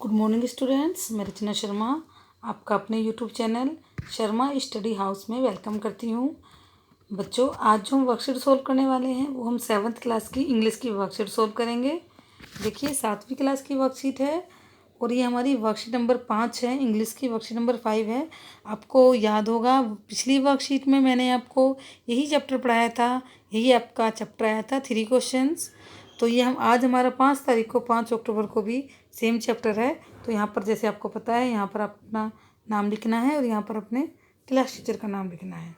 Good morning students, मैं रचना शर्मा आपका अपने YouTube channel Sharma study house में वेलकम करती हूँ। बच्चों, आज जो हम वर्कशीट सॉल्व करने वाले हैं वो हम 7th क्लास की इंग्लिश की वर्कशीट सॉल्व करेंगे। देखिए, 7वीं क्लास की वर्कशीट है और ये हमारी वर्कशीट नंबर 5 है। इंग्लिश की वर्कशीट नंबर 5 है। आपको याद होगा पिछली वर्कशीट में मैंने आपको यही चैप्टर पढ़ाया था, यही आपका चैप्टर आया था 3 क्वेश्चंस। तो ये हम आज हमारा 5 तारीख को 5 अक्टूबर को भी सेम चैप्टर है। तो यहाँ पर जैसे आपको पता है, यहाँ पर आप अपना नाम लिखना है और यहाँ पर अपने क्लास टीचर का नाम लिखना है।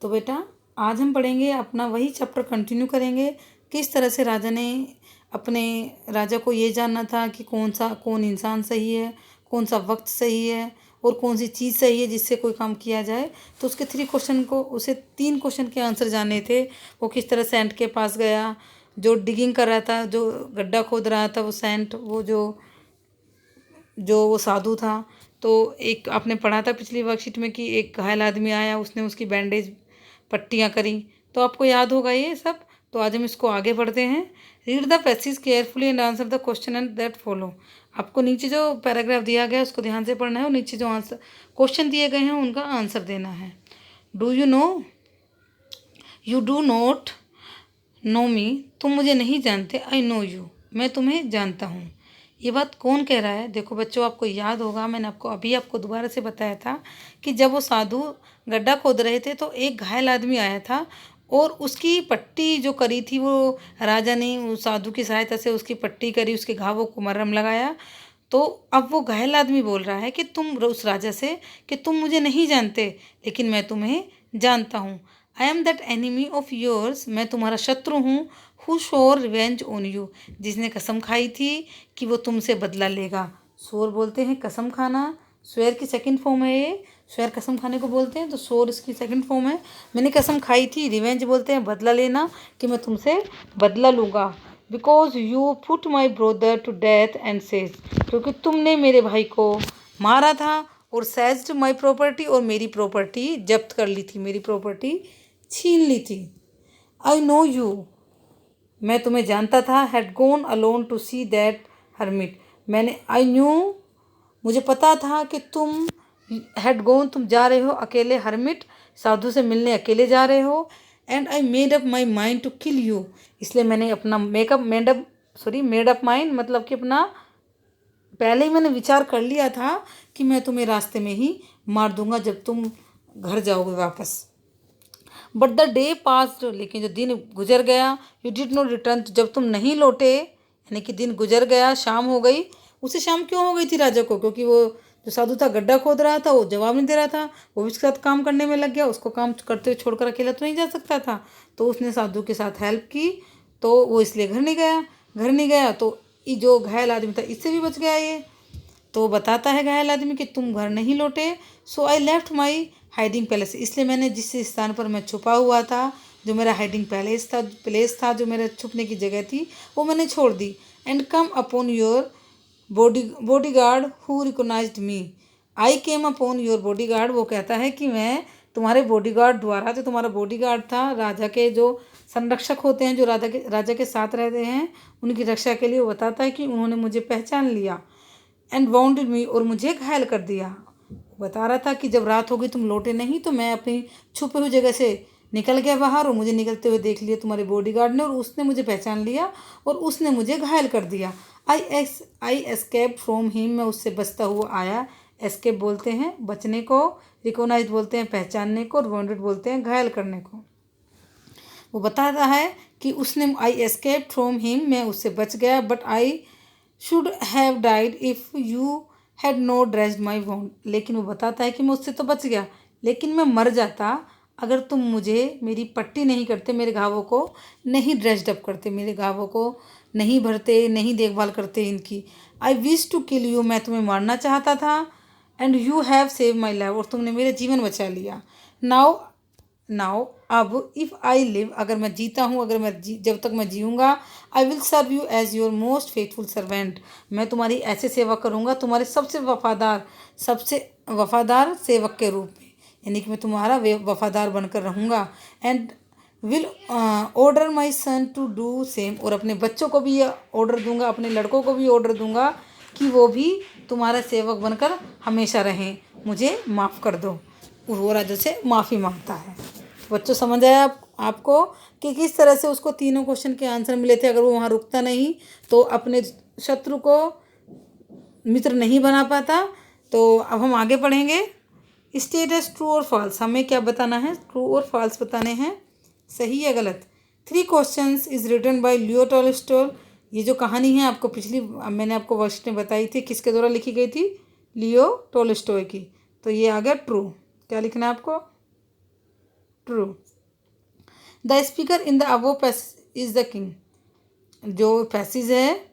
तो बेटा, आज हम पढ़ेंगे अपना वही चैप्टर कंटिन्यू करेंगे। किस तरह से राजा को ये जानना था कि कौन इंसान सही है, कौन सा वक्त सही है और कौन सी चीज़ सही है जिससे कोई काम किया जाए। तो उसके 3 क्वेश्चन के आंसर जानने थे। वो किस तरह सेंट के पास गया, जो डिगिंग कर रहा था, जो गड्ढा खोद रहा था, वो सेंट, वो जो वो साधु था। तो एक आपने पढ़ा था पिछली वर्कशीट में कि एक घायल आदमी आया, उसने उसकी बैंडेज पट्टियाँ करी। तो आपको याद होगा ये सब। तो आज हम इसको आगे बढ़ते हैं। Read the passage carefully and answer the question and that follow. आपको नीचे जो पैराग्राफ दिया गया है उसको ध्यान से पढ़ना है और नीचे जो आंसर क्वेश्चन दिए गए हैं उनका आंसर देना है। Do you know, you do not know me, तुम मुझे नहीं जानते। आई नो यू, मैं तुम्हें जानता हूँ। ये बात कौन कह रहा है? देखो बच्चों, आपको याद होगा, मैंने आपको दोबारा से बताया था कि जब वो साधु गड्ढा खोद रहे थे तो एक घायल आदमी आया था और उसकी पट्टी जो करी थी, वो राजा ने उस साधु की सहायता से उसकी पट्टी करी, उसके घावों को मरहम लगाया। तो अब वो घायल आदमी बोल रहा है कि उस राजा से कि तुम मुझे नहीं जानते लेकिन मैं तुम्हें जानता हूँ। I am that enemy of yours, मैं तुम्हारा शत्रु हूँ। हु शोर रिवेंज ऑन यू, जिसने कसम खाई थी कि वो तुमसे बदला लेगा। शोर बोलते हैं कसम खाना, स्वेर की सेकंड फॉर्म है ये। स्वेर कसम खाने को बोलते हैं, तो शोर इसकी सेकंड फॉर्म है। मैंने कसम खाई थी, रिवेंज बोलते हैं बदला लेना, कि मैं तुमसे बदला लूँगा। Because you put my brother to death and says, क्योंकि तुमने मेरे भाई को मारा था और सेज्ड माई प्रॉपर्टी, और मेरी प्रॉपर्टी जब्त कर ली थी, मेरी प्रॉपर्टी छीन ली थी। आई नो यू, मैं तुम्हें जानता था। Had gone alone to see that hermit, I knew, मुझे पता था कि तुम हैड गोन, तुम जा रहे हो अकेले, हर्मिट, साधु से मिलने अकेले जा रहे हो। And I made up my mind to kill you, इसलिए मैंने अपना मेड अप माइंड मतलब कि अपना पहले ही मैंने विचार कर लिया था कि मैं तुम्हें रास्ते में ही मार दूंगा जब तुम घर जाओगे वापस। बट द डे पास्ड, लेकिन जो दिन गुजर गया, यू डिड नॉट रिटर्न, जब तुम नहीं लौटे, यानी कि दिन गुजर गया, शाम हो गई। उसे शाम क्यों हो गई थी राजा को? क्योंकि वो जो साधु था गड्ढा खोद रहा था, वो जवाब नहीं दे रहा था, वो भी उसके साथ काम करने में लग गया। उसको काम करते हुए छोड़कर अकेला तो नहीं जा सकता था, तो उसने साधु के साथ हेल्प की। तो वो इसलिए घर नहीं गया तो ये जो घायल आदमी था इससे भी बच गया ये। तो बताता है घायल आदमी कि तुम घर नहीं लौटे। So I left my hiding place, इसलिए मैंने जिस स्थान पर मैं छुपा हुआ था, जो मेरा हाइडिंग प्लेस था, जो मेरे छुपने की जगह थी, वो मैंने छोड़ दी। And come upon your bodyguard who recognised me, I came upon your bodyguard, वो कहता है कि मैं तुम्हारे बॉडीगार्ड द्वारा, जो तुम्हारा बॉडीगार्ड था, राजा के जो संरक्षक होते हैं, जो राजा के साथ रहते हैं, उनकी रक्षा के लिए, वो बताता है कि उन्होंने मुझे पहचान लिया। एंड वाउंडेड मी, और मुझे घायल कर दिया। बता रहा था कि जब रात हो गई तुम लौटे नहीं, तो मैं अपनी छुपी हुई जगह से निकल गया बाहर और मुझे निकलते हुए देख लिया तुम्हारे बॉडीगार्ड ने, और उसने मुझे पहचान लिया और उसने मुझे घायल कर दिया। आई एस्केप फ्रॉम हिम, मैं उससे बचता हुआ आया। एस्केप बोलते हैं बचने को, रिकॉग्नाइज बोलते हैं पहचानने को, और वाउंडेड बोलते हैं घायल करने को। वो बताता है कि उसने, आई एस्केप फ्रॉम हिम, मैं उससे बच गया। But I should have died if you had not dressed my wound, लेकिन वो बताता है कि मैं उससे तो बच गया, लेकिन मैं मर जाता अगर तुम मुझे मेरी पट्टी नहीं करते, मेरे घावों को नहीं ड्रेस्ड अप करते, मेरे घावों को नहीं भरते, नहीं देखभाल करते इनकी। I wish to kill you, मैं तुम्हें मारना चाहता था। And you have save my life, और तुमने मेरा जीवन बचा लिया। नाउ अब इफ़ आई लिव, अगर मैं जीता हूँ, जब तक मैं जीऊँगा, I will serve you as your most faithful servant, मैं तुम्हारी ऐसे सेवा करूँगा, तुम्हारे सबसे वफादार सेवक के रूप में, यानी कि मैं तुम्हारा वफादार बनकर रहूँगा। And will order my son to do same, और अपने बच्चों को भी ये ऑर्डर दूंगा, अपने लड़कों को भी ऑर्डर दूंगा कि वो भी तुम्हारा सेवक बनकर हमेशा रहें, मुझे माफ़ कर दो। वो राजा से माफ़ी मांगता है। तो बच्चों समझ आया आपको कि किस तरह से उसको तीनों क्वेश्चन के आंसर मिले थे। अगर वो वहाँ रुकता नहीं तो अपने शत्रु को मित्र नहीं बना पाता। तो अब हम आगे पढ़ेंगे। स्टेटस ट्रू और फॉल्स, हमें क्या बताना है, ट्रू और फॉल्स बताने हैं, सही या गलत। 3 questions is written by Leo Tolstoy. ये जो कहानी है आपको मैंने आपको वर्कशीट में बताई थी, किसके द्वारा लिखी गई थी, लियो टॉलस्टॉय की। तो ये आ गया ट्रू। क्या लिखना है आपको, true. The speaker in the above passage is the king. जो पैसेज है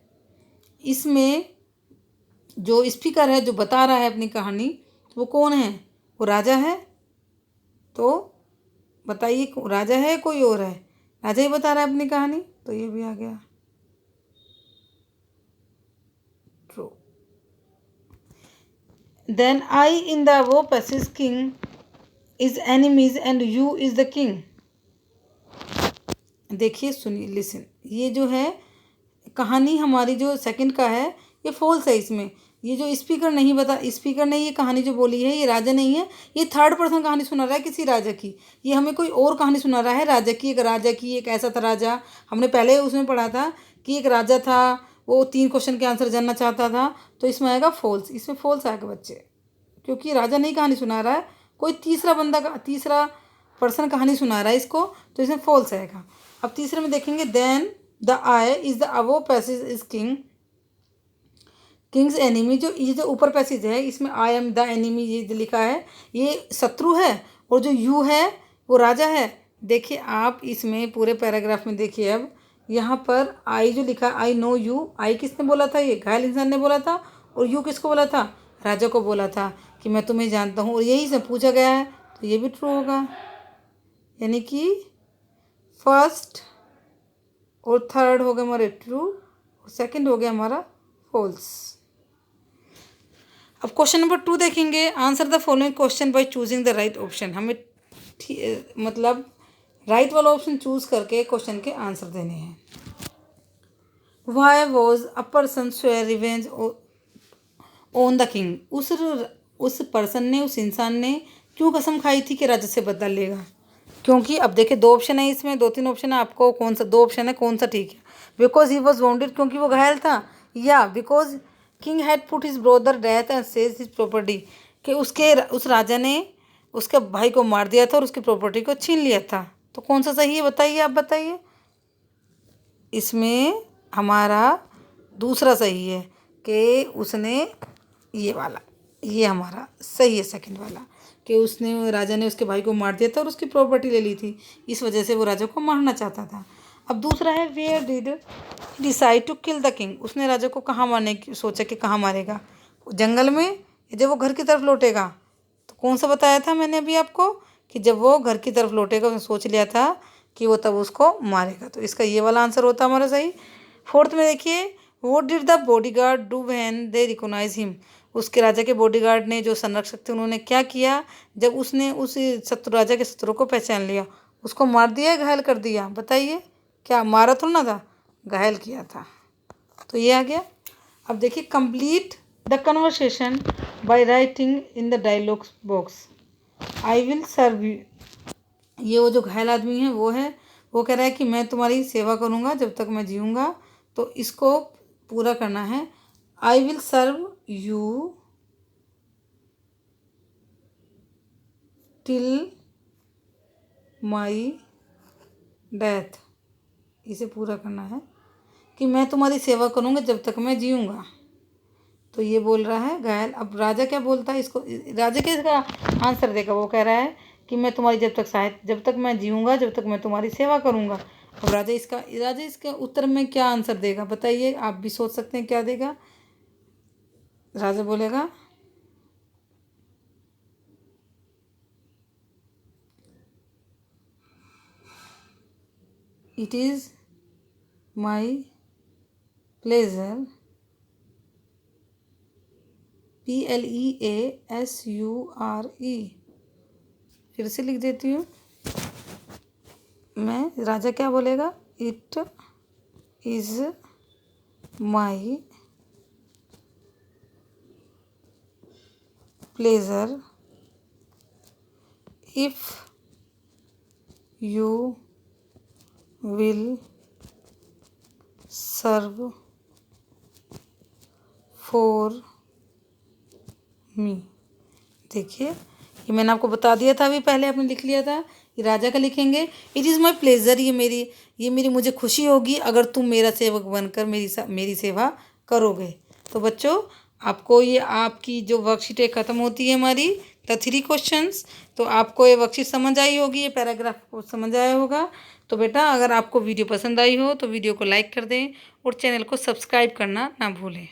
इसमें जो स्पीकर है, जो बता रहा है अपनी कहानी, वो कौन है, वो राजा है। तो बताइए राजा है कोई और है, राजा ही बता रहा है अपनी कहानी, तो ये भी आ गया true. Then I in the वो passage king is enemies and you is the king. देखिए सुनिए, लिसन, ये जो है कहानी हमारी जो सेकंड का है ये फॉल्स है। इसमें ये जो स्पीकर ने ये कहानी जो बोली है ये राजा नहीं है, ये थर्ड पर्सन कहानी सुना रहा है किसी राजा की। ये हमें कोई और कहानी सुना रहा है राजा की। एक ऐसा था राजा, हमने पहले उसमें पढ़ा था कि एक राजा था, वो 3 क्वेश्चन के आंसर जानना चाहता था। तो इसमें आएगा फॉल्स, इसमें फॉल्स आएगा बच्चे, क्योंकि राजा नहीं कहानी सुना रहा है, कोई तीसरा पर्सन कहानी सुना रहा है इसको, तो इसमें फॉल्स आएगा। अब तीसरे में देखेंगे, then the I is the above passage is king's enemy. जो ये जो ऊपर पैसेज है इसमें आई एम द एनिमी ये जो लिखा है ये शत्रु है, और जो यू है वो राजा है। देखिए आप इसमें पूरे पैराग्राफ में देखिए, अब यहाँ पर आई जो लिखा है, आई नो यू, आई किसने बोला था, ये घायल इंसान ने बोला था, और यू किसको बोला था, राजा को बोला था कि मैं तुम्हें जानता हूँ, और यही से पूछा गया है, तो ये भी ट्रू होगा। यानी कि फर्स्ट और थर्ड हो गए हमारे ट्रू, और सेकंड हो गया हमारा फॉल्स। अब क्वेश्चन नंबर 2 देखेंगे। Answer the following question by choosing the right option. हमें मतलब राइट वाला ऑप्शन चूज करके क्वेश्चन के आंसर देने हैं। Why was a person swear revenge on the king. उस पर्सन ने, उस इंसान ने क्यों कसम खाई थी कि राजा से बदला लेगा। क्योंकि अब देखिए 2 ऑप्शन है इसमें, 2-3 ऑप्शन है, आपको कौन सा 2 ऑप्शन है कौन सा ठीक है। बिकॉज ही वॉज वाउंडेड, क्योंकि वो घायल था, या because king had put his brother death and says his property, कि उस राजा ने उसके भाई को मार दिया था और उसकी प्रॉपर्टी को छीन लिया था। तो कौन सा सही है बताइए, आप बताइए। इसमें हमारा दूसरा सही है कि उसने ये हमारा सही है सेकंड वाला, कि उसने राजा ने उसके भाई को मार दिया था और उसकी प्रॉपर्टी ले ली थी, इस वजह से वो राजा को मारना चाहता था। अब दूसरा है, where did decide to kill the king. उसने राजा को कहाँ मारने की सोचा, कि कहाँ मारेगा, जंगल में या जब वो घर की तरफ लौटेगा। तो कौन सा बताया था मैंने अभी आपको, कि जब वो घर की तरफ लौटेगा उसने सोच लिया था कि वो तब उसको मारेगा। तो इसका ये वाला आंसर होता हमारा सही। फोर्थ में देखिए, what did the bodyguard do when they recognise him. उसके राजा के बॉडीगार्ड ने, जो संरक्षक थे, उन्होंने क्या किया जब उसने उस राजा के शत्रु को पहचान लिया। उसको मार दिया, घायल कर दिया, बताइए। क्या मारा थोड़ा ना था, घायल किया था। तो ये आ गया। अब देखिए, complete the conversation by writing in the dialogue box. I will serve you. ये वो जो घायल आदमी है वो कह रहा है कि मैं तुम्हारी सेवा करूँगा जब तक मैं जीऊँगा। तो इसको पूरा करना है, I will serve you till my death. इसे पूरा करना है कि मैं तुम्हारी सेवा करूँगा जब तक मैं जीऊँगा। तो ये बोल रहा है घायल। अब राजा क्या बोलता है इसको, राजा किसका आंसर देगा, वो कह रहा है कि मैं तुम्हारी जब तक मैं जीऊँगा, जब तक मैं तुम्हारी सेवा करूँगा। अब राजा इसके उत्तर में क्या आंसर देगा बताइए, आप भी सोच सकते हैं क्या देगा। राजा बोलेगा, it is my pleasure, PLEASURE। फिर से लिख देती हूँ मैं। राजा क्या बोलेगा, it is my pleasure if you will serve for me। देखिए, ये मैंने आपको बता दिया था, अभी पहले आपने लिख लिया था। ये राजा का लिखेंगे, इट इज़ माई प्लेजर, ये मेरी मुझे खुशी होगी अगर तुम मेरा सेवक बनकर मेरी सेवा करोगे। तो बच्चों, आपको ये आपकी जो वर्कशीटें ख़त्म होती है हमारी द 3 क्वेश्चंस, तो आपको ये वर्कशीट समझ आई होगी, ये पैराग्राफ को समझ आया होगा। तो बेटा, अगर आपको वीडियो पसंद आई हो तो वीडियो को लाइक कर दें और चैनल को सब्सक्राइब करना ना भूलें।